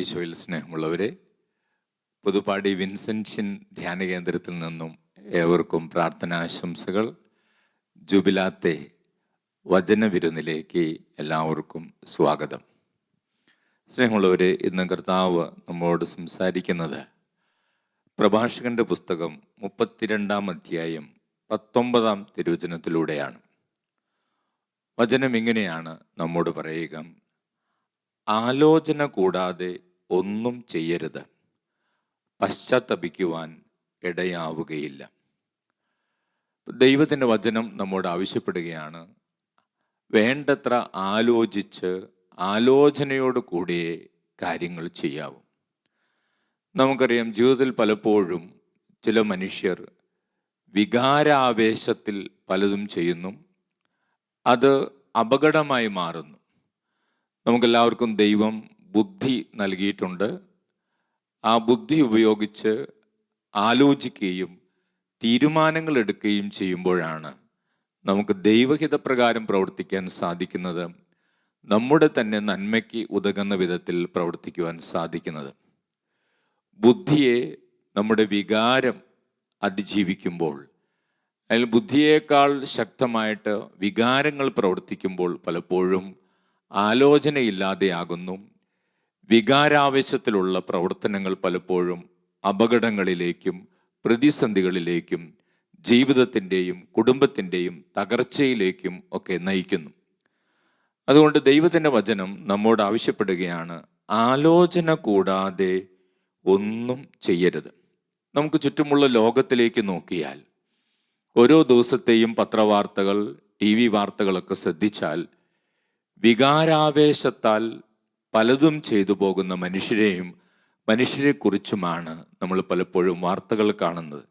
ഈശോയിൽ സ്നേഹമുള്ളവരെ, പുതുപ്പാടി വിൻസെൻഷ്യൻ ധ്യാന കേന്ദ്രത്തിൽ നിന്നും ഏവർക്കും പ്രാർത്ഥനാശംസകൾ. ജുബിലാത്തെ വചനവിരുന്നിലേക്ക് എല്ലാവർക്കും സ്വാഗതം. സ്നേഹമുള്ളവരെ, ഇന്ന് കർത്താവ് നമ്മോട് സംസാരിക്കുന്നത് പ്രഭാഷകന്റെ പുസ്തകം 32-ാം അധ്യായം 19-ാം തിരുവചനത്തിലൂടെയാണ്. വചനം ഇങ്ങനെയാണ് നമ്മോട് പറയുക: ആലോചന കൂടാതെ ഒന്നും ചെയ്യരുത്, പശ്ചാത്തപിക്കുവാൻ ഇടയാവുകയില്ല. ദൈവത്തിൻ്റെ വചനം നമ്മോട് ആവശ്യപ്പെടുകയാണ്, വേണ്ടത്ര ആലോചിച്ച് ആലോചനയോട് കൂടിയേ കാര്യങ്ങൾ ചെയ്യാവൂ. നമുക്കറിയാം, ജീവിതത്തിൽ പലപ്പോഴും ചില മനുഷ്യർ വികാരാവേശത്തിൽ പലതും ചെയ്യുന്നു, അത് അപകടമായി മാറുന്നു. നമുക്കെല്ലാവർക്കും ദൈവം ബുദ്ധി നൽകിയിട്ടുണ്ട്. ആ ബുദ്ധി ഉപയോഗിച്ച് ആലോചിക്കുകയും തീരുമാനങ്ങൾ എടുക്കുകയും ചെയ്യുമ്പോഴാണ് നമുക്ക് ദൈവഹിതപ്രകാരം പ്രവർത്തിക്കാൻ സാധിക്കുന്നത്, നമ്മുടെ തന്നെ നന്മയ്ക്ക് ഉതകുന്ന വിധത്തിൽ പ്രവർത്തിക്കുവാൻ സാധിക്കുന്നത്. ബുദ്ധിയെ നമ്മുടെ വികാരം അതിജീവിക്കുമ്പോൾ, അതിൽ ബുദ്ധിയേക്കാൾ ശക്തമായിട്ട് വികാരങ്ങൾ പ്രവർത്തിക്കുമ്പോൾ പലപ്പോഴും ആലോചനയില്ലാതെയാകുന്നു. വികാരാവേശത്തിലുള്ള പ്രവർത്തനങ്ങൾ പലപ്പോഴും അപകടങ്ങളിലേക്കും പ്രതിസന്ധികളിലേക്കും ജീവിതത്തിൻ്റെയും കുടുംബത്തിൻ്റെയും തകർച്ചയിലേക്കും ഒക്കെ നയിക്കുന്നു. അതുകൊണ്ട് ദൈവത്തിൻ്റെ വചനം നമ്മോട് ആവശ്യപ്പെടുകയാണ്, ആലോചന കൂടാതെ ഒന്നും ചെയ്യരുത്. നമുക്ക് ചുറ്റുമുള്ള ലോകത്തിലേക്ക് നോക്കിയാൽ, ഓരോ ദിവസത്തെയും പത്രവാർത്തകൾ, TV വാർത്തകളൊക്കെ ശ്രദ്ധിച്ചാൽ, വികാരാവേശത്താൽ പലതും ചെയ്തു പോകുന്ന മനുഷ്യരെക്കുറിച്ചുമാണ് നമ്മൾ പലപ്പോഴും വാർത്തകൾ കാണുന്നത്.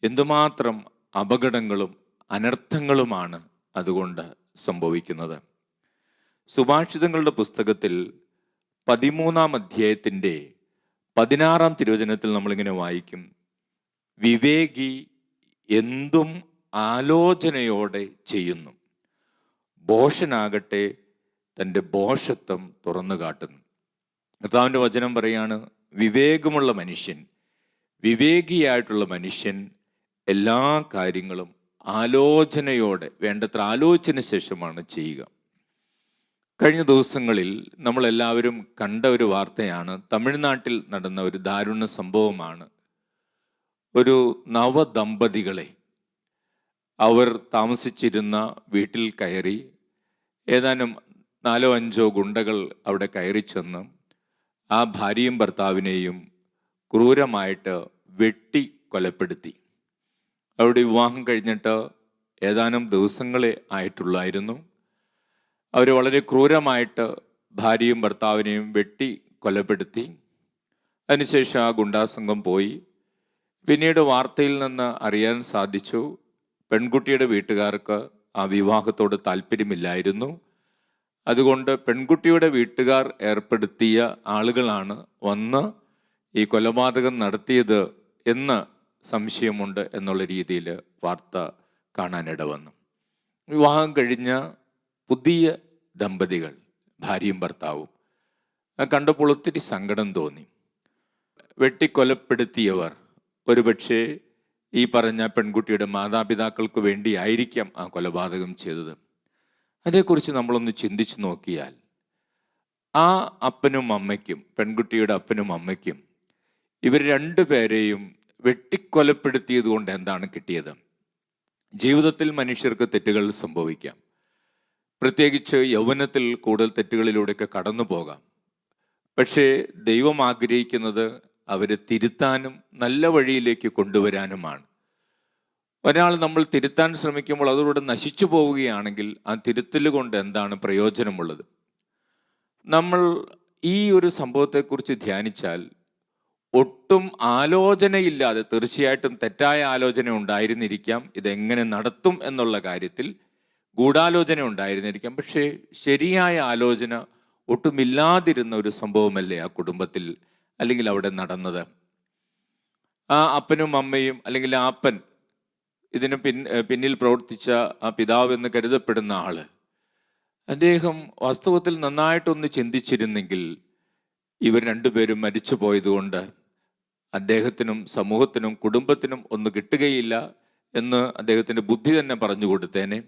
എന്തുമാത്രം അപകടങ്ങളും അനർത്ഥങ്ങളുമാണ് അതുകൊണ്ട് സംഭവിക്കുന്നത്. സുഭാഷിതങ്ങളുടെ പുസ്തകത്തിൽ 13-ാം അധ്യായത്തിൻ്റെ 16-ാം തിരുവചനത്തിൽ നമ്മളിങ്ങനെ വായിക്കും: വിവേകി എന്തും ആലോചനയോടെ ചെയ്യുന്നു, ഭോഷനാകട്ടെ തൻ്റെ ഭോഷത്വം തുറന്നു കാട്ടുന്നു. കർത്താവിൻ്റെ വചനം പറയാണ്, വിവേകമുള്ള മനുഷ്യൻ, വിവേകിയായിട്ടുള്ള മനുഷ്യൻ എല്ലാ കാര്യങ്ങളും ആലോചനയോടെ, വേണ്ടത്ര ആലോചിച്ചതിന് ശേഷമാണ് ചെയ്യുക. കഴിഞ്ഞ ദിവസങ്ങളിൽ നമ്മളെല്ലാവരും കണ്ട ഒരു വാർത്തയാണ്, തമിഴ്നാട്ടിൽ നടന്ന ഒരു ദാരുണ സംഭവമാണ്. ഒരു നവദമ്പതികളെ അവർ താമസിച്ചിരുന്ന വീട്ടിൽ കയറി ഏതാനും 4-5 ഗുണ്ടകൾ അവിടെ കയറി ചെന്ന് ആ ഭാര്യയും ഭർത്താവിനെയും ക്രൂരമായിട്ട് വെട്ടി കൊലപ്പെടുത്തി. അവരുടെ വിവാഹം കഴിഞ്ഞിട്ട് ഏതാനും ദിവസങ്ങളെ ആയിട്ടുള്ളായിരുന്നു. അവർ വളരെ ക്രൂരമായിട്ട് ഭാര്യയും ഭർത്താവിനെയും വെട്ടി കൊലപ്പെടുത്തി. അതിനുശേഷം ആ ഗുണ്ടാസംഘം പോയി. പിന്നീട് വാർത്തയിൽ നിന്ന് അറിയാൻ സാധിച്ചു, പെൺകുട്ടിയുടെ വീട്ടുകാർക്ക് ആ വിവാഹത്തോട് താല്പര്യമില്ലായിരുന്നു. അതുകൊണ്ട് പെൺകുട്ടിയുടെ വീട്ടുകാർ ഏർപ്പെടുത്തിയ ആളുകളാണ് വന്ന് ഈ കൊലപാതകം നടത്തിയത് എന്ന് സംശയമുണ്ട് എന്നുള്ള രീതിയിൽ വാർത്ത കാണാനിട വന്നു. വിവാഹം കഴിഞ്ഞ പുതിയ ദമ്പതികൾ, ഭാര്യയും ഭർത്താവും, കണ്ടപ്പോൾ ഒത്തിരി സങ്കടം തോന്നി. വെട്ടിക്കൊലപ്പെടുത്തിയവർ ഒരുപക്ഷെ ഈ പറഞ്ഞ പെൺകുട്ടിയുടെ മാതാപിതാക്കൾക്ക് വേണ്ടിയായിരിക്കാം ആ കൊലപാതകം ചെയ്തത്. അതേക്കുറിച്ച് നമ്മളൊന്ന് ചിന്തിച്ചു നോക്കിയാൽ, ആ അപ്പനും അമ്മയ്ക്കും, പെൺകുട്ടിയുടെ അപ്പനും അമ്മയ്ക്കും, ഇവർ രണ്ടുപേരെയും വെട്ടിക്കൊലപ്പെടുത്തിയത് കൊണ്ട് എന്താണ് കിട്ടിയത്? ജീവിതത്തിൽ മനുഷ്യർക്ക് തെറ്റുകൾ സംഭവിക്കാം. പ്രത്യേകിച്ച് യൗവനത്തിൽ കൂടുതൽ തെറ്റുകളിലൂടെയൊക്കെ കടന്നു പോകാം. പക്ഷേ ദൈവം ആഗ്രഹിക്കുന്നത് അവരെ തിരുത്താനും നല്ല വഴിയിലേക്ക് കൊണ്ടുവരാനുമാണ്. ഒരാൾ നമ്മൾ തിരുത്താൻ ശ്രമിക്കുമ്പോൾ അതോടെ നശിച്ചു പോവുകയാണെങ്കിൽ ആ തിരുത്തൽ കൊണ്ട് എന്താണ് പ്രയോജനമുള്ളത്? നമ്മൾ ഈ ഒരു സംഭവത്തെക്കുറിച്ച് ധ്യാനിച്ചാൽ, ഒട്ടും ആലോചനയില്ലാതെ, തീർച്ചയായിട്ടും തെറ്റായ ആലോചന ഉണ്ടായിരുന്നിരിക്കാം, ഇതെങ്ങനെ നടത്തും എന്നുള്ള കാര്യത്തിൽ ഗൂഢാലോചന ഉണ്ടായിരുന്നിരിക്കാം, പക്ഷേ ശരിയായ ആലോചന ഒട്ടുമില്ലാതിരുന്ന ഒരു സംഭവമല്ലേ ആ കുടുംബത്തിൽ അല്ലെങ്കിൽ അവിടെ നടന്നത്? ആ അപ്പനും അമ്മയും, അല്ലെങ്കിൽ ആ അപ്പൻ, ഇതിന് പിന്നിൽ പ്രവർത്തിച്ച ആ പിതാവ് എന്ന് കരുതപ്പെടുന്ന ആള്, അദ്ദേഹം വാസ്തവത്തിൽ നന്നായിട്ടൊന്ന് ചിന്തിച്ചിരുന്നെങ്കിൽ ഇവർ രണ്ടുപേരും മരിച്ചു പോയതുകൊണ്ട് അദ്ദേഹത്തിനും സമൂഹത്തിനും കുടുംബത്തിനും ഒന്നും കിട്ടുകയില്ല എന്ന് അദ്ദേഹത്തിൻ്റെ ബുദ്ധി തന്നെ പറഞ്ഞു കൊടുത്തേനെ.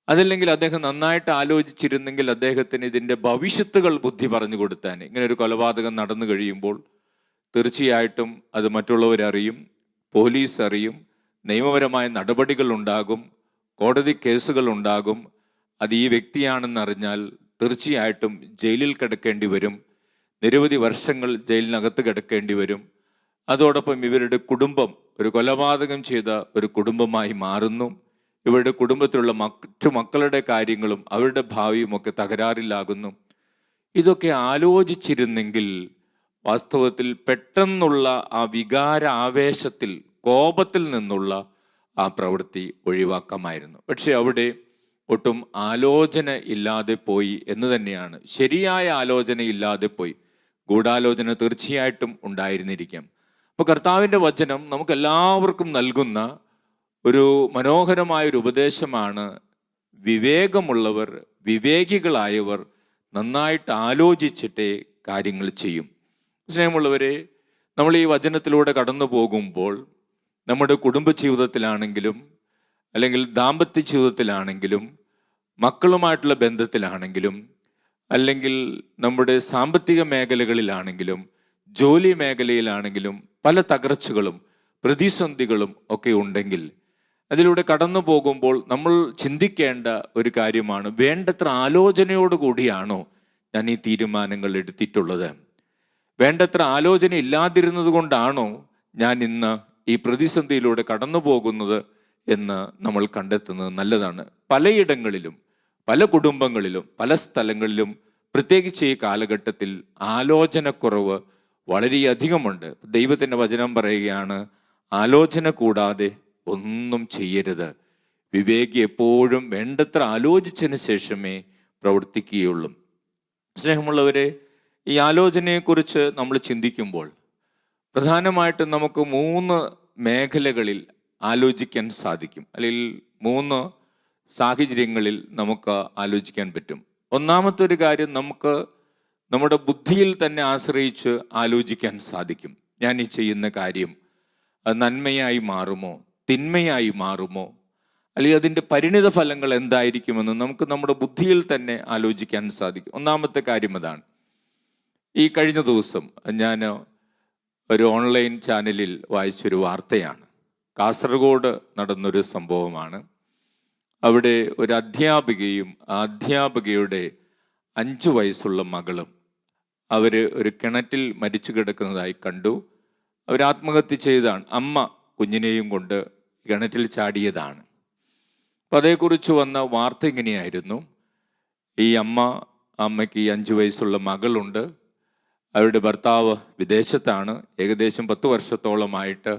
അതല്ലെങ്കിൽ അദ്ദേഹം നന്നായിട്ട് ആലോചിച്ചിരുന്നെങ്കിൽ അദ്ദേഹത്തിന് ഇതിൻ്റെ ഭവിഷ്യത്തുകൾ ബുദ്ധി പറഞ്ഞു കൊടുത്തേനെ. ഇങ്ങനെ ഒരു കൊലപാതകം നടന്നു കഴിയുമ്പോൾ തീർച്ചയായിട്ടും അത് മറ്റുള്ളവരറിയും, പോലീസ് അറിയും, നിയമപരമായ നടപടികൾ ഉണ്ടാകും, കോടതി കേസുകൾ ഉണ്ടാകും. അത് ഈ വ്യക്തിയാണെന്നറിഞ്ഞാൽ തീർച്ചയായിട്ടും ജയിലിൽ കിടക്കേണ്ടി വരും, നിരവധി വർഷങ്ങൾ ജയിലിനകത്ത് കിടക്കേണ്ടി വരും. അതോടൊപ്പം ഇവരുടെ കുടുംബം ഒരു കൊലപാതകം ചെയ്ത ഒരു കുടുംബമായി മാറുന്നു. ഇവരുടെ കുടുംബത്തിലുള്ള മറ്റു മക്കളുടെ കാര്യങ്ങളും അവരുടെ ഭാവിയും ഒക്കെ തകരാറിലാകുന്നു. ഇതൊക്കെ ആലോചിച്ചിരുന്നെങ്കിൽ വാസ്തവത്തിൽ പെട്ടെന്നുള്ള ആ വികാര ആവേശത്തിൽ, കോപത്തിൽ നിന്നുള്ള ആ പ്രവൃത്തി ഒഴിവാക്കാമായിരുന്നു. പക്ഷെ അവിടെ ഒട്ടും ആലോചന ഇല്ലാതെ പോയി എന്ന് തന്നെയാണ്. ശരിയായ ആലോചന ഇല്ലാതെ പോയി. ഗൂഢാലോചന തീർച്ചയായിട്ടും ഉണ്ടായിരുന്നിരിക്കാം. അപ്പോൾ കർത്താവിൻ്റെ വചനം നമുക്കെല്ലാവർക്കും നൽകുന്ന ഒരു മനോഹരമായൊരു ഉപദേശമാണ്. വിവേകമുള്ളവർ, വിവേകികളായവർ നന്നായിട്ട് ആലോചിച്ചിട്ടേ കാര്യങ്ങൾ ചെയ്യും. സ്നേഹമുള്ളവരെ, നമ്മൾ ഈ വചനത്തിലൂടെ കടന്നു പോകുമ്പോൾ നമ്മുടെ കുടുംബ ജീവിതത്തിലാണെങ്കിലും അല്ലെങ്കിൽ ദാമ്പത്യ ജീവിതത്തിലാണെങ്കിലും മക്കളുമായിട്ടുള്ള ബന്ധത്തിലാണെങ്കിലും അല്ലെങ്കിൽ നമ്മുടെ സാമ്പത്തിക മേഖലകളിലാണെങ്കിലും ജോലി മേഖലയിലാണെങ്കിലും പല തകർച്ചകളും പ്രതിസന്ധികളും ഒക്കെ ഉണ്ടെങ്കിൽ അതിലൂടെ കടന്നു പോകുമ്പോൾ നമ്മൾ ചിന്തിക്കേണ്ട ഒരു കാര്യമാണ്, വേണ്ടത്ര ആലോചനയോടുകൂടിയാണോ ഞാൻ ഈ തീരുമാനങ്ങൾ എടുത്തിട്ടുള്ളത്? വേണ്ടത്ര ആലോചന ഇല്ലാതിരുന്നത് കൊണ്ടാണോ ഞാൻ ഇന്ന് ഈ പ്രതിസന്ധിയിലൂടെ കടന്നു പോകുന്നത് എന്ന് നമ്മൾ കണ്ടെത്തുന്നത് നല്ലതാണ്. പലയിടങ്ങളിലും, പല കുടുംബങ്ങളിലും, പല സ്ഥലങ്ങളിലും, പ്രത്യേകിച്ച് ഈ കാലഘട്ടത്തിൽ ആലോചനക്കുറവ് വളരെയധികമുണ്ട്. ദൈവത്തിൻ്റെ വചനം പറയുകയാണ്, ആലോചന കൂടാതെ ഒന്നും ചെയ്യരുത്. വിവേകി എപ്പോഴും വേണ്ടത്ര ആലോചിച്ചതിന് ശേഷമേ പ്രവർത്തിക്കുകയുള്ളൂ. സ്നേഹമുള്ളവരെ, ഈ ആലോചനയെക്കുറിച്ച് നമ്മൾ ചിന്തിക്കുമ്പോൾ പ്രധാനമായിട്ടും നമുക്ക് 3 മേഖലകളിൽ ആലോചിക്കാൻ സാധിക്കും, അല്ലെങ്കിൽ 3 സാഹചര്യങ്ങളിൽ നമുക്ക് ആലോചിക്കാൻ പറ്റും. ഒന്നാമത്തെ ഒരു കാര്യം, നമുക്ക് നമ്മുടെ ബുദ്ധിയിൽ തന്നെ ആശ്രയിച്ച് ആലോചിക്കാൻ സാധിക്കും. ഞാൻ ഈ ചെയ്യുന്ന കാര്യം അത് നന്മയായി മാറുമോ, തിന്മയായി മാറുമോ, അല്ലെങ്കിൽ അതിൻ്റെ പരിണിത ഫലങ്ങൾ എന്തായിരിക്കുമെന്ന് നമുക്ക് നമ്മുടെ ബുദ്ധിയിൽ തന്നെ ആലോചിക്കാൻ സാധിക്കും. ഒന്നാമത്തെ കാര്യം അതാണ്. ഈ കഴിഞ്ഞ ദിവസം ഞാൻ ഒരു ഓൺലൈൻ ചാനലിൽ വായിച്ചൊരു വാർത്തയാണ്. കാസർഗോഡ് നടന്നൊരു സംഭവമാണ്. അവിടെ ഒരു അധ്യാപികയും ആ അധ്യാപികയുടെ 5 വയസ്സുള്ള മകളും അവർ ഒരു കിണറ്റിൽ മരിച്ചു കിടക്കുന്നതായി കണ്ടു. അവർ ആത്മഹത്യ ചെയ്തതാണ്. അമ്മ കുഞ്ഞിനെയും കൊണ്ട് കിണറ്റിൽ ചാടിയതാണ്. അപ്പം അതേക്കുറിച്ച് വന്ന വാർത്ത ഇങ്ങനെയായിരുന്നു. ഈ അമ്മയ്ക്ക് ഈ 5 വയസ്സുള്ള മകളുണ്ട്. അവരുടെ ഭർത്താവ് വിദേശത്താണ്. ഏകദേശം 10 വർഷത്തോളമായിട്ട്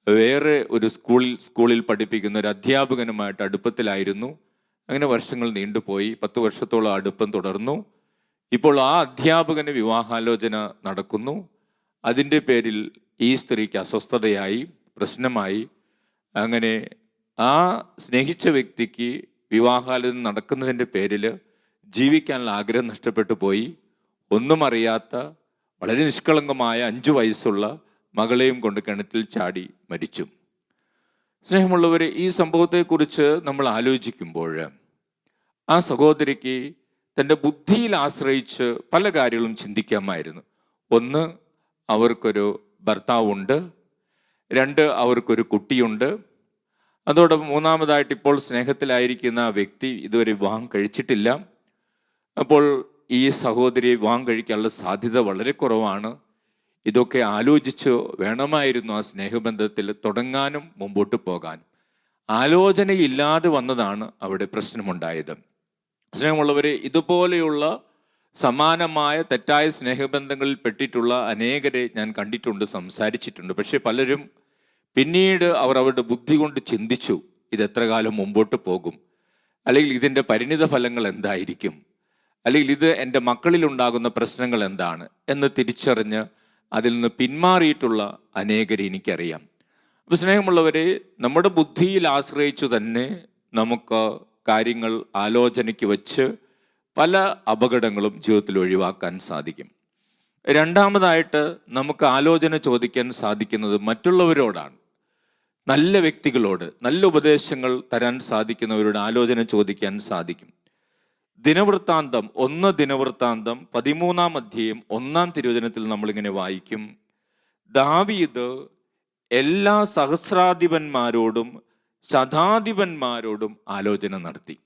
വേറെ ഒരു സ്കൂളിൽ പഠിപ്പിക്കുന്ന ഒരു അധ്യാപകനുമായിട്ട് അടുപ്പത്തിലായിരുന്നു. അങ്ങനെ വർഷങ്ങൾ നീണ്ടുപോയി. 10 വർഷത്തോളം അടുപ്പം തുടർന്നു. ഇപ്പോൾ ആ അധ്യാപകന് വിവാഹാലോചന നടക്കുന്നു. അതിൻ്റെ പേരിൽ ഈ സ്ത്രീക്ക് അസ്വസ്ഥതയായി, പ്രശ്നമായി. അങ്ങനെ ആ സ്നേഹിച്ച വ്യക്തിക്ക് വിവാഹാലോചന നടക്കുന്നതിൻ്റെ പേരിൽ ജീവിക്കാനുള്ള ആഗ്രഹം നഷ്ടപ്പെട്ടു പോയി. ഒന്നും അറിയാത്ത വളരെ നിഷ്കളങ്കമായ 5 വയസ്സുള്ള മകളെയും കൊണ്ട് കിണറ്റിൽ ചാടി മരിച്ചു. സ്നേഹമുള്ളവരെ, ഈ സംഭവത്തെക്കുറിച്ച് നമ്മൾ ആലോചിക്കുമ്പോൾ ആ സഹോദരിക്ക് തൻ്റെ ബുദ്ധിയിൽ ആശ്രയിച്ച് പല കാര്യങ്ങളും ചിന്തിക്കാമായിരുന്നു. 1, അവർക്കൊരു ഭർത്താവുണ്ട്. 2, അവർക്കൊരു കുട്ടിയുണ്ട്. അതോടൊപ്പം 3-മതായിട്ട് ഇപ്പോൾ സ്നേഹത്തിലായിരിക്കുന്ന ആ വ്യക്തി ഇതുവരെ വിവാഹം കഴിച്ചിട്ടില്ല. അപ്പോൾ ഈ സഹോദരിയെ വിവാഹം കഴിക്കാനുള്ള സാധ്യത വളരെ കുറവാണ്. ഇതൊക്കെ ആലോചിച്ച് വേണമായിരുന്നു ആ സ്നേഹബന്ധത്തിൽ തുടങ്ങാനും മുമ്പോട്ട് പോകാനും. ആലോചനയില്ലാതെ വന്നതാണ് അവിടെ പ്രശ്നമുണ്ടായത്. സ്നേഹമുള്ളവരെ, ഇതുപോലെയുള്ള സമാനമായ തെറ്റായ സ്നേഹബന്ധങ്ങളിൽ പെട്ടിട്ടുള്ള അനേകരെ ഞാൻ കണ്ടിട്ടുണ്ട്, സംസാരിച്ചിട്ടുണ്ട്. പക്ഷെ പലരും പിന്നീട് അവരുടെ ബുദ്ധി കൊണ്ട് ചിന്തിച്ചു, ഇത് എത്ര കാലം മുമ്പോട്ട് പോകും, അല്ലെങ്കിൽ ഇതിൻ്റെ പരിണിത ഫലങ്ങൾ എന്തായിരിക്കും, അല്ലെങ്കിൽ ഇത് എൻ്റെ മക്കളിലുണ്ടാകുന്ന പ്രശ്നങ്ങൾ എന്താണ് എന്ന് തിരിച്ചറിഞ്ഞ് അതിൽ നിന്ന് പിന്മാറിയിട്ടുള്ള അനേകരെ എനിക്കറിയാം. അപ്പോൾ സ്നേഹമുള്ളവരെ, നമ്മുടെ ബുദ്ധിയിൽ ആശ്രയിച്ചു തന്നെ നമുക്ക് കാര്യങ്ങൾ ആലോചനയ്ക്ക് വെച്ച് പല അപകടങ്ങളും ജീവിതത്തിൽ ഒഴിവാക്കാൻ സാധിക്കും. രണ്ടാമതായിട്ട് നമുക്ക് ആലോചന ചോദിക്കാൻ സാധിക്കുന്നത് മറ്റുള്ളവരോടാണ്. നല്ല വ്യക്തികളോട്, നല്ല ഉപദേശങ്ങൾ തരാൻ സാധിക്കുന്നവരോട് ആലോചന ചോദിക്കാൻ സാധിക്കും. ദിനവൃത്താന്തം 13 അധ്യായം 1 തിരുവചനത്തിൽ നമ്മളിങ്ങനെ വായിക്കും, ദാവീദ് എല്ലാ സഹസ്രാധിപന്മാരോടും ശതാധിപന്മാരോടും ആലോചന നടത്തി.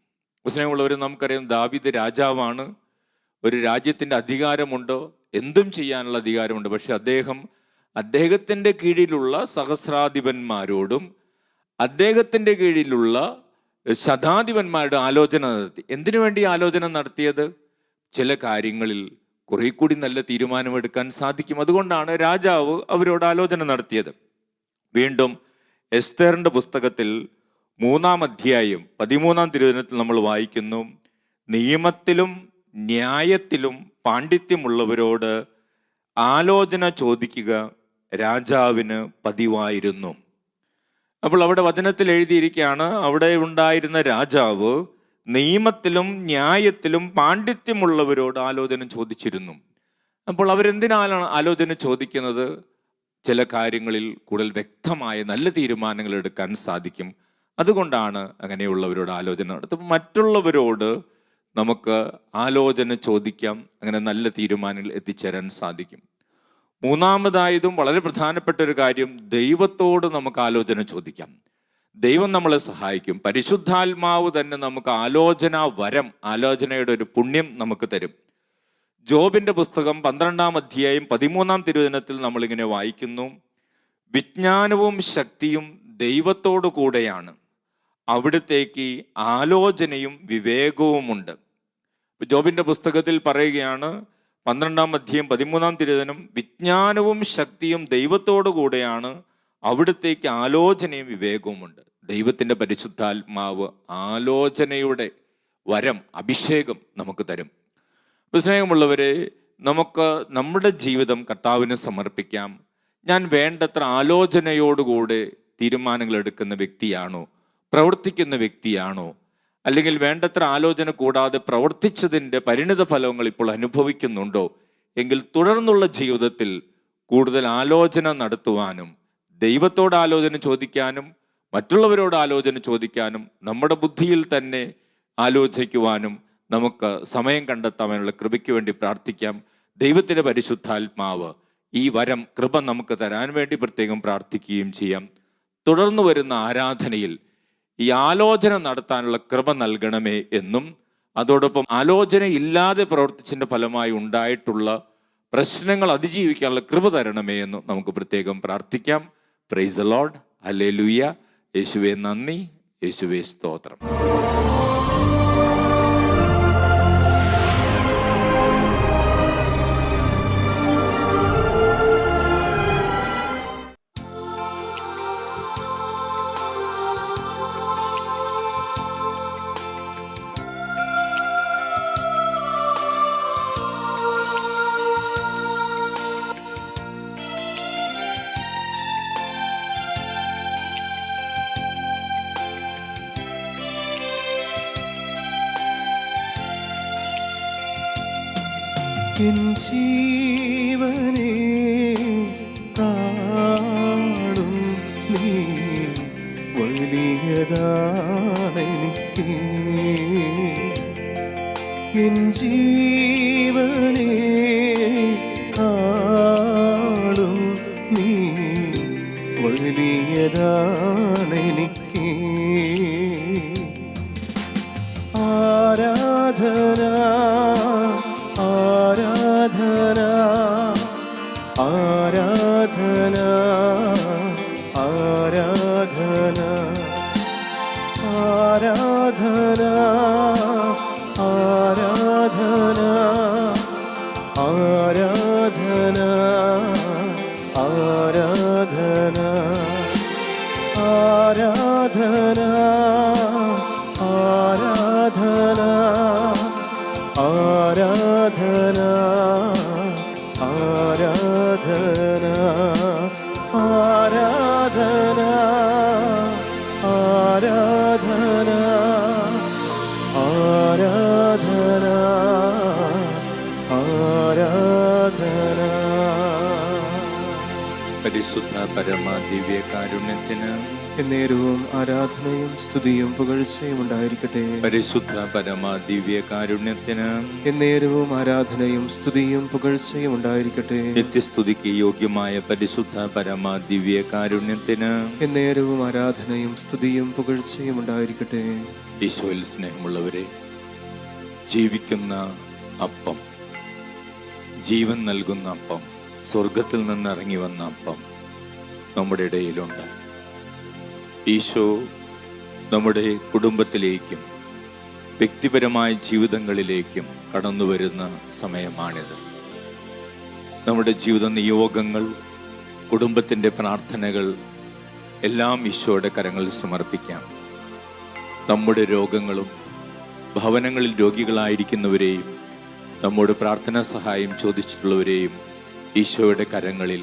സ്നേഹമുള്ളവർ, നമുക്കറിയാം ദാവീദ് രാജാവാണ്, ഒരു രാജ്യത്തിൻ്റെ അധികാരമുണ്ടോ, എന്തും ചെയ്യാനുള്ള അധികാരമുണ്ട്. പക്ഷെ അദ്ദേഹത്തിൻ്റെ കീഴിലുള്ള സഹസ്രാധിപന്മാരോടും അദ്ദേഹത്തിൻ്റെ കീഴിലുള്ള ശതാധിപന്മാരുടെ ആലോചന നടത്തി. എന്തിനു വേണ്ടി ആലോചന നടത്തിയത്? ചില കാര്യങ്ങളിൽ കുറെ കൂടി നല്ല തീരുമാനമെടുക്കാൻ സാധിക്കും. അതുകൊണ്ടാണ് രാജാവ് അവരോട് ആലോചന നടത്തിയത്. വീണ്ടും എസ്തേറിന്റെ പുസ്തകത്തിൽ 3 അധ്യായം 13 തിരുവചനത്തിൽ നമ്മൾ വായിക്കുന്നു, നിയമത്തിലും ന്യായത്തിലും പാണ്ഡിത്യമുള്ളവരോട് ആലോചന ചോദിക്കുക രാജാവിന് പതിവായിരുന്നു. അപ്പോൾ അവിടെ വചനത്തിൽ എഴുതിയിരിക്കുകയാണ്, അവിടെ ഉണ്ടായിരുന്ന രാജാവ് നിയമത്തിലും ന്യായത്തിലും പാണ്ഡിത്യമുള്ളവരോട് ആലോചന ചോദിച്ചിരുന്നു. അപ്പോൾ അവരെന്തിനാണ് ആലോചന ചോദിക്കുന്നത്? ചില കാര്യങ്ങളിൽ കൂടുതൽ വ്യക്തമായ നല്ല തീരുമാനങ്ങൾ എടുക്കാൻ സാധിക്കും. അതുകൊണ്ടാണ് അങ്ങനെയുള്ളവരോട് ആലോചന നടത്തും. മറ്റുള്ളവരോട് നമുക്ക് ആലോചന ചോദിക്കാം, അങ്ങനെ നല്ല തീരുമാനങ്ങൾ എത്തിച്ചേരാൻ സാധിക്കും. മൂന്നാമതായതും വളരെ പ്രധാനപ്പെട്ട ഒരു കാര്യം, ദൈവത്തോട് നമുക്ക് ആലോചന ചോദിക്കാം. ദൈവം നമ്മളെ സഹായിക്കും. പരിശുദ്ധാത്മാവ് തന്നെ നമുക്ക് ആലോചനയുടെ ഒരു പുണ്യം നമുക്ക് തരും. ജോബിന്റെ പുസ്തകം 12 അധ്യായം 13 തിരുവചനത്തിൽ നമ്മളിങ്ങനെ വായിക്കുന്നു, വിജ്ഞാനവും ശക്തിയും ദൈവത്തോടു കൂടെയാണ്, അവിടുത്തേക്ക് ആലോചനയും വിവേകവുമുണ്ട്. ജോബിന്റെ പുസ്തകത്തിൽ പറയുകയാണ്, 12 അധ്യായം 13 തിരുവചനം, വിജ്ഞാനവും ശക്തിയും ദൈവത്തോടു കൂടെയാണ്, അവിടുത്തേക്ക് ആലോചനയും വിവേകവുമുണ്ട്. ദൈവത്തിൻ്റെ പരിശുദ്ധാത്മാവ് ആലോചനയുടെ വരം, അഭിഷേകം നമുക്ക് തരും. സ്നേഹമുള്ളവരെ, നമുക്ക് നമ്മുടെ ജീവിതം കർത്താവിന് സമർപ്പിക്കാം. ഞാൻ വേണ്ടത്ര ആലോചനയോടുകൂടെ തീരുമാനങ്ങൾ എടുക്കുന്ന വ്യക്തിയാണോ, പ്രവർത്തിക്കുന്ന വ്യക്തിയാണോ, അല്ലെങ്കിൽ വേണ്ടത്ര ആലോചന കൂടാതെ പ്രവർത്തിച്ചതിൻ്റെ പരിണിത ഫലങ്ങൾ ഇപ്പോൾ അനുഭവിക്കുന്നുണ്ടോ എങ്കിൽ തുടർന്നുള്ള ജീവിതത്തിൽ കൂടുതൽ ആലോചന നടത്തുവാനും ദൈവത്തോട് ആലോചന ചോദിക്കാനും മറ്റുള്ളവരോട് ആലോചന ചോദിക്കാനും നമ്മുടെ ബുദ്ധിയിൽ തന്നെ ആലോചിക്കുവാനും നമുക്ക് സമയം കണ്ടെത്താനുള്ള കൃപയ്ക്ക് വേണ്ടി പ്രാർത്ഥിക്കാം. ദൈവത്തിൻ്റെ പരിശുദ്ധാത്മാവ് ഈ വരം, കൃപ നമുക്ക് തരാൻ വേണ്ടി പ്രത്യേകം പ്രാർത്ഥിക്കുകയും ചെയ്യാം. തുടർന്ന് വരുന്ന ആരാധനയിൽ ഈ ആലോചന നടത്താനുള്ള കൃപ നൽകണമേ എന്നും, അതോടൊപ്പം ആലോചന ഇല്ലാതെ പ്രവർത്തിച്ചതിൻ്റെ ഫലമായി ഉണ്ടായിട്ടുള്ള പ്രശ്നങ്ങൾ അതിജീവിക്കാനുള്ള കൃപ തരണമേ എന്നും നമുക്ക് പ്രത്യേകം പ്രാർത്ഥിക്കാം. Praise the Lord. ഹല്ലേലൂയ. യേശുവേ നന്ദി, യേശുവേ സ്തോത്രം. എൻ ജീവനെ കാണും നീ വലിയതാണെനിക്ക്. എൻ ജീവനെ കാണും നീ വലിയതാണെനിക്ക്. ആരാധന ആരാധന ആരാധന ആരാധന ആരാധന ആരാധന ആരാധന ആരാധന ആരാധന ആരാധന ആരാധന ആരാധന ആരാധന ആരാധന ആരാധന ആരാധന പരമ ദിവ്യകാരുണ്യത്തിന് എന്നേരവും ആരാധനയും സ്തുതിയും പുകഴ്ചയും ഉണ്ടായിരിക്കട്ടെ. പരിശുദ്ധ പരമ ദിവ്യകാരുണ്യത്തിന് എന്നേരവും ആരാധനയും സ്തുതിയും പുകഴ്ചയും ഉണ്ടായിരിക്കട്ടെ. നിത്യസ്തുതിക്ക് യോഗ്യമായ പരിശുദ്ധ പരമ ദിവ്യകാരുണ്യത്തിന് എന്നേരവും ആരാധനയും സ്തുതിയും പുകഴ്ചയും ഉണ്ടായിരിക്കട്ടെ. ഈശോയിൽ സ്നേഹമുള്ളവരെ, ജീവിക്കുന്ന അപ്പം, ജീവൻ നൽകുന്ന അപ്പം, സ്വർഗത്തിൽ നിന്ന് ഇറങ്ങി വന്ന അപ്പം നമ്മുടെ ഇടയിലുണ്ട്. ഈശോ നമ്മുടെ കുടുംബത്തിലേക്കും വ്യക്തിപരമായ ജീവിതങ്ങളിലേക്കും കടന്നു വരുന്ന സമയമാണിത്. നമ്മുടെ ജീവിത നിയോഗങ്ങൾ, കുടുംബത്തിൻ്റെ പ്രാർത്ഥനകൾ എല്ലാം ഈശോയുടെ കരങ്ങളിൽ സമർപ്പിക്കാം. നമ്മുടെ രോഗങ്ങളും ഭവനങ്ങളിൽ രോഗികളായിരിക്കുന്നവരെയും നമ്മോട് പ്രാർത്ഥനാ സഹായം ചോദിച്ചിട്ടുള്ളവരെയും ഈശോയുടെ കരങ്ങളിൽ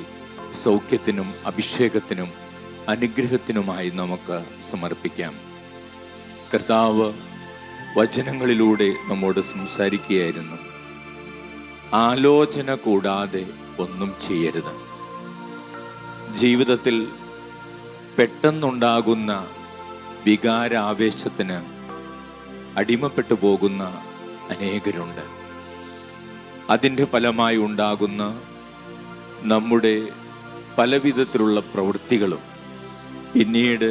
സൗഖ്യത്തിനും അഭിഷേകത്തിനും അനുഗ്രഹത്തിനുമായി നമുക്ക് സമർപ്പിക്കാം. കർത്താവ് വചനങ്ങളിലൂടെ നമ്മോട് സംസാരിക്കുകയായിരുന്നു. ആലോചന കൂടാതെ ഒന്നും ചെയ്യരുത്. ജീവിതത്തിൽ പെട്ടെന്നുണ്ടാകുന്ന വികാരാവേശത്തിന് അടിമപ്പെട്ടു പോകുന്ന അനേകരുണ്ട്. അതിൻ്റെ ഫലമായി ഉണ്ടാകുന്ന നമ്മുടെ പലവിധത്തിലുള്ള പ്രവൃത്തികളും പിന്നീട്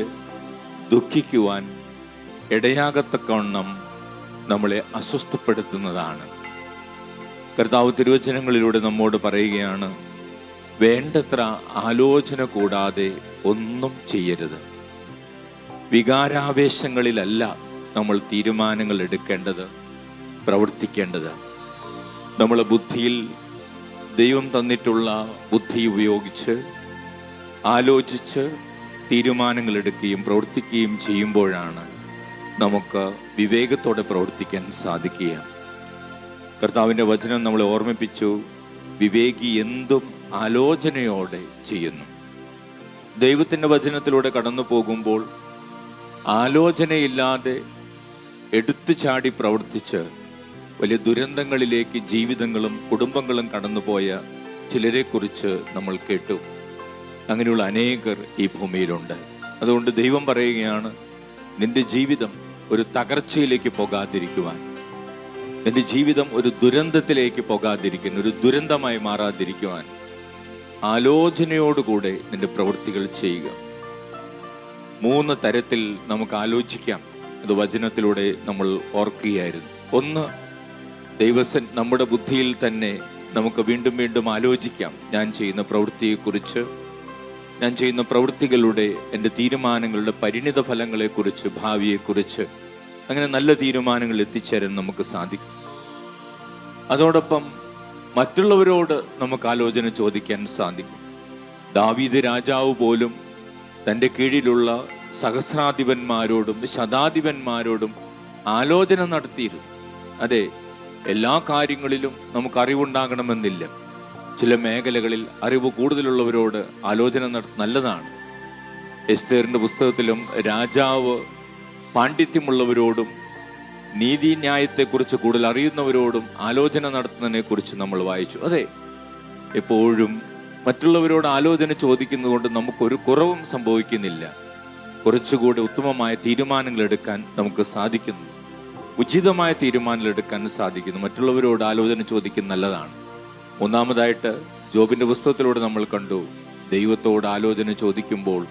ദുഃഖിക്കുവാൻ ഇടയാകത്തക്കവണ്ണം നമ്മളെ അസ്വസ്ഥപ്പെടുത്തുന്നതാണ്. കർത്താവ് തിരുവചനങ്ങളിലൂടെ നമ്മോട് പറയുകയാണ്, വേണ്ടത്ര ആലോചന കൂടാതെ ഒന്നും ചെയ്യരുത്. വികാരാവേശങ്ങളിലല്ല നമ്മൾ തീരുമാനങ്ങൾ എടുക്കേണ്ടത്, പ്രവർത്തിക്കേണ്ടത്. നമ്മളെ ബുദ്ധിയിൽ ദൈവം തന്നിട്ടുള്ള ബുദ്ധി ഉപയോഗിച്ച് ആലോചിച്ച് തീരുമാനങ്ങൾ എടുക്കുകയും പ്രവർത്തിക്കുകയും ചെയ്യുമ്പോഴാണ് നമുക്ക് വിവേകത്തോടെ പ്രവർത്തിക്കാൻ സാധിക്കുക. കർത്താവിൻ്റെ വചനം നമ്മളെ ഓർമ്മിപ്പിച്ചു, വിവേകി എന്തും ആലോചനയോടെ ചെയ്യുന്നു. ദൈവത്തിൻ്റെ വചനത്തിലൂടെ കടന്നു പോകുമ്പോൾ ആലോചനയില്ലാതെ എടുത്തു ചാടി പ്രവർത്തിച്ച് വലിയ ദുരന്തങ്ങളിലേക്ക് ജീവിതങ്ങളും കുടുംബങ്ങളും കടന്നുപോയ ചിലരെക്കുറിച്ച് നമ്മൾ കേട്ടു. അങ്ങനെയുള്ള അനേകർ ഈ ഭൂമിയിലുണ്ട്. അതുകൊണ്ട് ദൈവം പറയുകയാണ്, നിന്റെ ജീവിതം ഒരു തകർച്ചയിലേക്ക് പോകാതിരിക്കുവാൻ, നിന്റെ ജീവിതം ഒരു ദുരന്തത്തിലേക്ക് പോകാതിരിക്കാൻ, ഒരു ദുരന്തമായി മാറാതിരിക്കുവാൻ ആലോചനയോടുകൂടെ നിന്റെ പ്രവൃത്തികൾ ചെയ്യുക. 3 തരത്തിൽ നമുക്ക് ആലോചിക്കാം. അത് വചനത്തിലൂടെ നമ്മൾ ഓർക്കുകയായിരുന്നു. ഒന്ന്, നമ്മുടെ ബുദ്ധിയിൽ തന്നെ നമുക്ക് വീണ്ടും വീണ്ടും ആലോചിക്കാം. ഞാൻ ചെയ്യുന്ന പ്രവൃത്തിയെക്കുറിച്ച്, ഞാൻ ചെയ്യുന്ന പ്രവൃത്തികളുടെ, എൻ്റെ തീരുമാനങ്ങളുടെ പരിണിത ഫലങ്ങളെക്കുറിച്ച്, ഭാവിയെക്കുറിച്ച്, അങ്ങനെ നല്ല തീരുമാനങ്ങൾ എത്തിച്ചേരാൻ നമുക്ക് സാധിക്കും. അതോടൊപ്പം മറ്റുള്ളവരോട് നമുക്ക് ആലോചന ചോദിക്കാൻ സാധിക്കും. ദാവീദ് രാജാവ് പോലും തൻ്റെ കീഴിലുള്ള സഹസ്രാധിപന്മാരോടും ശതാധിപന്മാരോടും ആലോചന നടത്തിയിരുന്നു. അതെ, എല്ലാ കാര്യങ്ങളിലും നമുക്ക് അറിവുണ്ടാകണമെന്നില്ല. ചില മേഖലകളിൽ അറിവ് കൂടുതലുള്ളവരോട് ആലോചന നല്ലതാണ്. എസ്തേറിൻ്റെ പുസ്തകത്തിലും രാജാവ് പാണ്ഡിത്യമുള്ളവരോടും നീതിന്യായത്തെക്കുറിച്ച് കൂടുതൽ അറിയുന്നവരോടും ആലോചന നടത്തുന്നതിനെ കുറിച്ച് നമ്മൾ വായിച്ചു. അതെ, എപ്പോഴും മറ്റുള്ളവരോട് ആലോചന ചോദിക്കുന്നതുകൊണ്ട് നമുക്കൊരു കുറവും സംഭവിക്കുന്നില്ല. കുറച്ചുകൂടി ഉത്തമമായ തീരുമാനങ്ങൾ എടുക്കാൻ നമുക്ക് സാധിക്കുന്നു, ഉചിതമായ തീരുമാനങ്ങൾ എടുക്കാൻ സാധിക്കുന്നു. മറ്റുള്ളവരോട് ആലോചന ചോദിക്കുന്നത് നല്ലതാണ്. 3-ാമതായിട്ട് ജോബിൻ്റെ പുസ്തകത്തിലൂടെ നമ്മൾ കണ്ടു, ദൈവത്തോട് ആലോചന ചോദിക്കുമ്പോൾ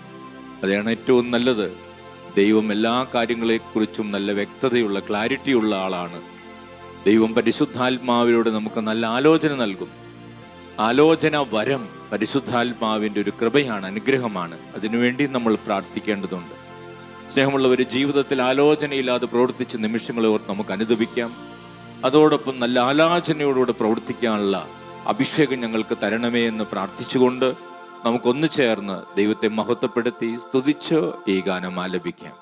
അതാണ് ഏറ്റവും നല്ലത്. ദൈവം എല്ലാ കാര്യങ്ങളെക്കുറിച്ചും നല്ല വ്യക്തതയുള്ള, ക്ലാരിറ്റിയുള്ള ആളാണ്. ദൈവം പരിശുദ്ധാത്മാവിലൂടെ നമുക്ക് നല്ല ആലോചന നൽകും. ആലോചന വരം പരിശുദ്ധാത്മാവിൻ്റെ ഒരു കൃപയാണ്, അനുഗ്രഹമാണ്. അതിനുവേണ്ടി നമ്മൾ പ്രാർത്ഥിക്കേണ്ടതുണ്ട്. സ്നേഹമുള്ളവർ, ജീവിതത്തിൽ ആലോചനയില്ലാതെ പ്രവർത്തിച്ച നിമിഷങ്ങളെ ഓർത്ത് നമുക്ക് അനുദപിക്കാം. അതോടൊപ്പം നല്ല ആലോചനയോടുകൂടെ പ്രവർത്തിക്കാനുള്ള അഭിഷേകം ഞങ്ങൾക്ക് തരണമേ എന്ന് പ്രാർത്ഥിച്ചുകൊണ്ട് നമുക്കൊന്നു ചേർന്ന് ദൈവത്തെ മഹത്വപ്പെടുത്തി സ്തുതിച്ച് ഈ ഗാനം ആലപിക്കാം.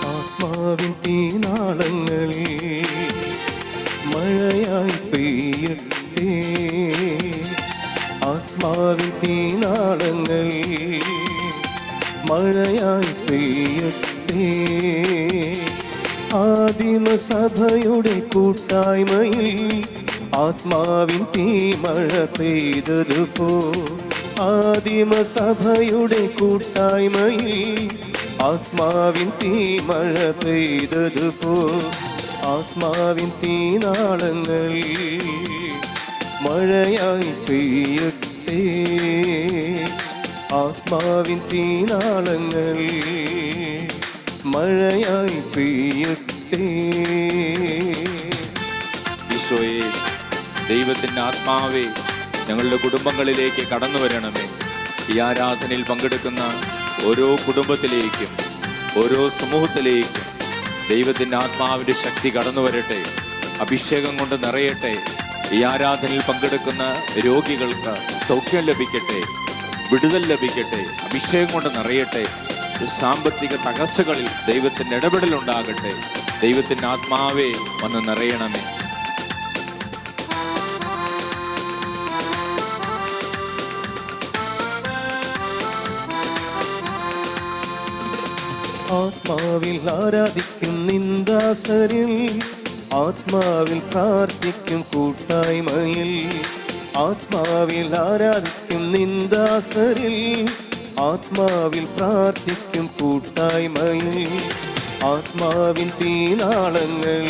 ആത്മാവിൻ തീനാളങ്ങൾ മഴയായി പെയ്യട്ടെ. ആത്മാവിൻ തീനാളങ്ങൾ മഴയായി പെയ്യട്ടെ. ആദിമസഭയുടെ കൂട്ടായ്മയിൽ ആത്മാവിൻ തീമഴ പെയ്തതുപോ. ആദിമസഭയുടെ കൂട്ടായ്മയിൽ ആത്മാവിൻ തീമഴ പെയ്തതുപോ. ആത്മാവിൻ തീനാളങ്ങൾ മഴയായി പെയ്യട്ടെ. ആത്മാവിൻ തീനാളങ്ങൾ മഴയായി പെയ്യട്ടെ. ഈശോയെ, ദൈവത്തിൻ്റെ ആത്മാവേ, ഞങ്ങളുടെ കുടുംബങ്ങളിലേക്ക് കടന്നു വരണമേ. ഈ ആരാധനയിൽ പങ്കെടുക്കുന്ന ഓരോ കുടുംബത്തിലേക്കും ഓരോ സമൂഹത്തിലേക്കും ദൈവത്തിൻ്റെ ആത്മാവിൻ്റെ ശക്തി കടന്നു വരട്ടെ. അഭിഷേകം കൊണ്ട് നിറയട്ടെ. ഈ ആരാധനയിൽ പങ്കെടുക്കുന്ന രോഗികൾക്ക് സൗഖ്യം ലഭിക്കട്ടെ, വിടുതൽ ലഭിക്കട്ടെ, അഭിഷേകം കൊണ്ട് നിറയട്ടെ. സാമ്പത്തിക തകർച്ചകളിൽ ദൈവത്തിൻ്റെ ഇടപെടലുണ്ടാകട്ടെ. ദൈവത്തിൻ്റെ ആത്മാവേ, വന്ന് നിറയണമേ. ആത്മാവിൽ ആരാധിക്കും നിന്ദാസരിൽ, ആത്മാവിൽ പ്രാർത്ഥിക്കും കൂട്ടായ്മയിൽ. ആത്മാവിൽ ആരാധിക്കും നിന്ദാസരിൽ, ആത്മാവിൽ പ്രാർത്ഥിക്കും കൂട്ടായ്മയിൽ. ആത്മാവിൻ തീനാളങ്ങൾ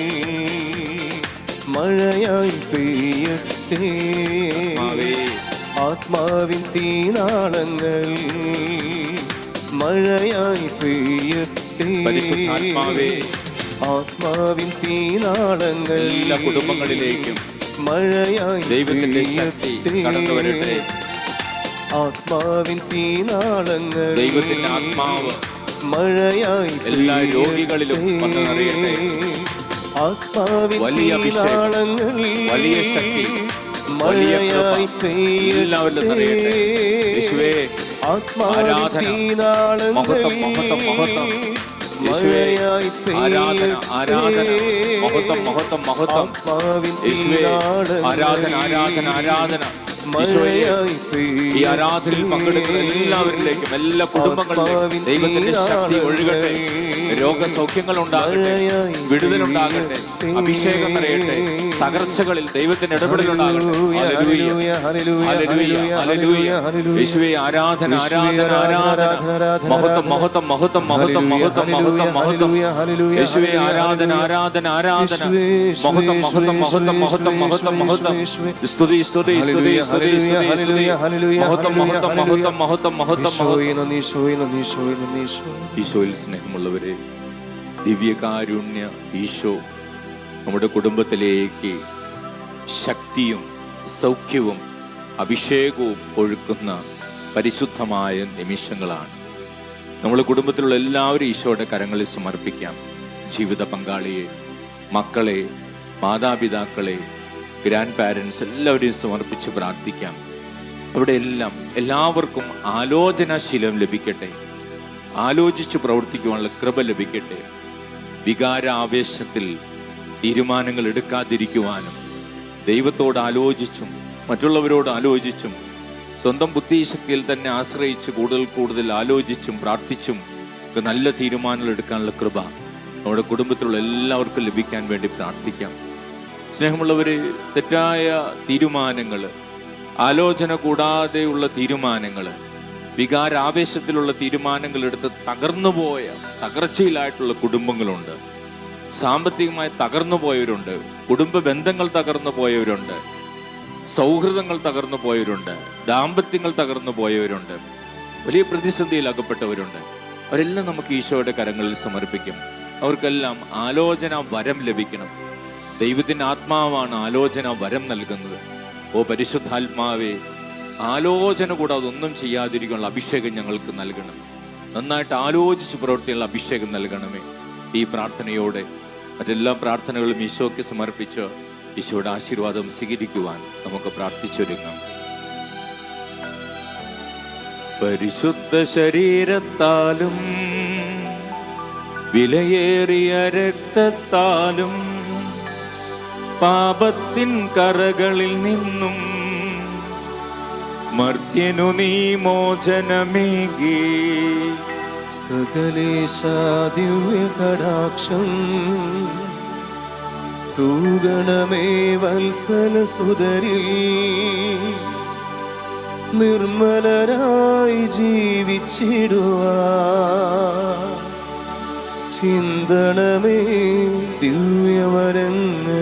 മഴയായി പെയ്യട്ടെ. ആത്മാവിൻ തീനാളങ്ങൾ മഴയായി പെയ്യട്ടെ. ആത്മാവിൻ തീനാളങ്ങൾ എല്ലാ കുടുംബങ്ങളിലേക്കും മഴയായി ദൈവത്തിന്റെ ശക്തി കടന്നു വരട്ടെ. ആത്മാവിൻ തീനാളങ്ങൾ ദൈവത്തിന്റെ ആത്മാവ് മഴയായി എല്ലാ രോഗികളിലും വന്ന് നിറയട്ടെ. ആത്മാവിൻ വലിയ അഭിഷേകം, വലിയ ശക്തി, വലിയ കൃപ എല്ലാവരിലും നിറയട്ടെ. യേശുവേ, ആരാധന, മഹത്വം, മഹത്വം, മഹത്വം. യേശുവേ, ആരാധന, ആരാധന, മഹത്വം, മഹത്വം, മഹത്വം. യേശുവേ, ആരാധന, ആരാധന, ആരാധന. ഈശോയെ, ഈ ആരാധനയിൽ പങ്കെടുക്കുന്ന എല്ലാവരിലേക്കും എല്ലാ കുടുംബങ്ങളിലേക്കും ദൈവത്തിന്റെ ശക്തി ഒഴുകട്ടെ. രോഗസൗഖ്യങ്ങൾ ഉണ്ടാകട്ടെ, വിടുതലുണ്ടാകട്ടെ, അഭിഷേകം നിറയട്ടെ. തകർച്ചകളിൽ ദൈവത്തിന്റെ ഇടപെടലുണ്ടാകട്ടെ. Hallelujah, hallelujah, hallelujah. യേശുവേ, ആരാധന, ആരാധന, ആരാധന. മഹത്വം, മഹത്വം, മഹത്വം, മഹത്വം, മഹത്വം, മഹത്വം, മഹത്വം. യേശുവേ, ആരാധന, ആരാധന, ആരാധന. മഹത്വം, മഹത്വം, മഹത്വം, മഹത്വം, മഹത്വം, മഹത്വം. സ്തുതി, സ്തുതി, സ്തുതി, സ്തുതി, സ്തുതി. മഹത്വം, മഹത്വം, മഹത്വം, മഹത്വം, മഹത്വം, മഹത്വം. ഈശോയിൽ സ്നേഹമുള്ളവരെ, ദിവ്യകാരുണ്യ ഈശോ നമ്മുടെ കുടുംബത്തിലേക്ക് ശക്തിയും സൗഖ്യവും അഭിഷേകവും ഒഴുക്കുന്ന പരിശുദ്ധമായ നിമിഷങ്ങളാണ്. നമ്മുടെ കുടുംബത്തിലുള്ള എല്ലാവരും ഈശോയുടെ കരങ്ങളിൽ സമർപ്പിക്കാം. ജീവിത പങ്കാളിയെ, മക്കളെ, മാതാപിതാക്കളെ, ഗ്രാൻഡ് പാരൻസ് എല്ലാവരെയും സമർപ്പിച്ച് പ്രാർത്ഥിക്കാം. അവിടെ എല്ലാം എല്ലാവർക്കും ആലോചനാശീലം ലഭിക്കട്ടെ. ആലോചിച്ച് പ്രവർത്തിക്കുവാനുള്ള കൃപ ലഭിക്കട്ടെ. വികാരാവേശത്തിൽ തീരുമാനങ്ങൾ എടുക്കാതിരിക്കുവാനും ദൈവത്തോട് ആലോചിച്ചും മറ്റുള്ളവരോട് ആലോചിച്ചും സ്വന്തം ബുദ്ധിശക്തിയിൽ തന്നെ ആശ്രയിച്ച് കൂടുതൽ കൂടുതൽ ആലോചിച്ചും പ്രാർത്ഥിച്ചും നല്ല തീരുമാനങ്ങൾ എടുക്കാനുള്ള കൃപ നമ്മുടെ കുടുംബത്തിലുള്ള എല്ലാവർക്കും ലഭിക്കാൻ വേണ്ടി പ്രാർത്ഥിക്കാം. സ്നേഹമുള്ളവരെ, തെറ്റായ തീരുമാനങ്ങൾ, ആലോചന കൂടാതെയുള്ള തീരുമാനങ്ങൾ, വികാരാവേശത്തിലുള്ള തീരുമാനങ്ങൾ എടുത്ത് തകർന്നുപോയ തകർച്ചയിലായിട്ടുള്ള കുടുംബങ്ങളുണ്ട്. സാമ്പത്തികമായി തകർന്നു പോയവരുണ്ട്, കുടുംബ ബന്ധങ്ങൾ തകർന്നു പോയവരുണ്ട്, സൗഹൃദങ്ങൾ തകർന്നു പോയവരുണ്ട്, ദാമ്പത്യങ്ങൾ തകർന്നു പോയവരുണ്ട്, വലിയ പ്രതിസന്ധിയിൽ അകപ്പെട്ടവരുണ്ട്. അവരെല്ലാം നമുക്ക് ഈശോയുടെ കരങ്ങളിൽ സമർപ്പിക്കും. അവർക്കെല്ലാം ആലോചന വരം ലഭിക്കണം. ദൈവത്തിൻ്റെ ആത്മാവാണ് ആലോചന വരം നൽകുന്നത്. ഓ പരിശുദ്ധാത്മാവേ, ആലോചന കൂടാതെ ഒന്നും ചെയ്യാതിരിക്കാനുള്ള അഭിഷേകം ഞങ്ങൾക്ക് നൽകണം. നന്നായിട്ട് ആലോചിച്ച് പ്രവർത്തിയുള്ള അഭിഷേകം നൽകണമേ. ഈ പ്രാർത്ഥനയോടെ മറ്റെല്ലാ പ്രാർത്ഥനകളും ഈശോയ്ക്ക് സമർപ്പിച്ച് ഈശോയുടെ ആശീർവാദം സ്വീകരിക്കുവാൻ നമുക്ക് പ്രാർത്ഥിച്ചൊരുങ്ങാം. പരിശുദ്ധ ശരീരത്താലും വിലയേറിയ രക്തത്താലും പാപത്തിൻ കറകളിൽ നിന്നും മർത്യനു നീ മോചനമേകി. സകലേശാ ദിവ്യ കടാക്ഷം തൂഗണമേ വത്സല സുതരിൽ നിർമ്മലരായി ജീവിച്ചിടുവാൻ ചിന്തണമേ ദിവ്യവരങ്ങൾ.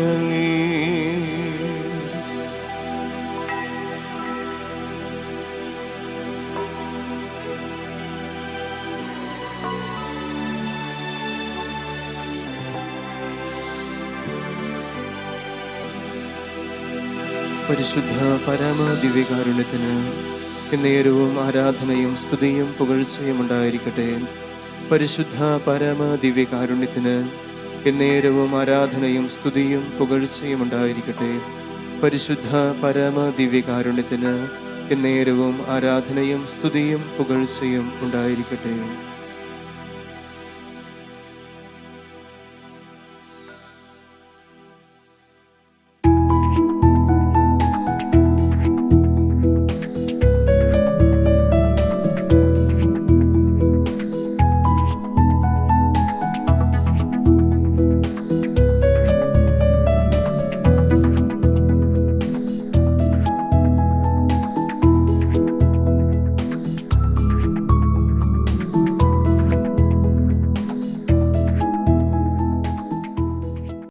പരിശുദ്ധ പരമ ദിവ്യകാരുണ്യത്തിന് എന്നേരവും ആരാധനയും സ്തുതിയും പുകഴ്ചയും ഉണ്ടായിരിക്കട്ടെ. പരിശുദ്ധ പരമ ദിവ്യകാരുണ്യത്തിന് എന്നേരവും ആരാധനയും സ്തുതിയും പുകഴ്ചയും ഉണ്ടായിരിക്കട്ടെ. പരിശുദ്ധ പരമ ദിവ്യകാരുണ്യത്തിന് എന്നേരവും ആരാധനയും സ്തുതിയും പുകഴ്ചയും ഉണ്ടായിരിക്കട്ടെ.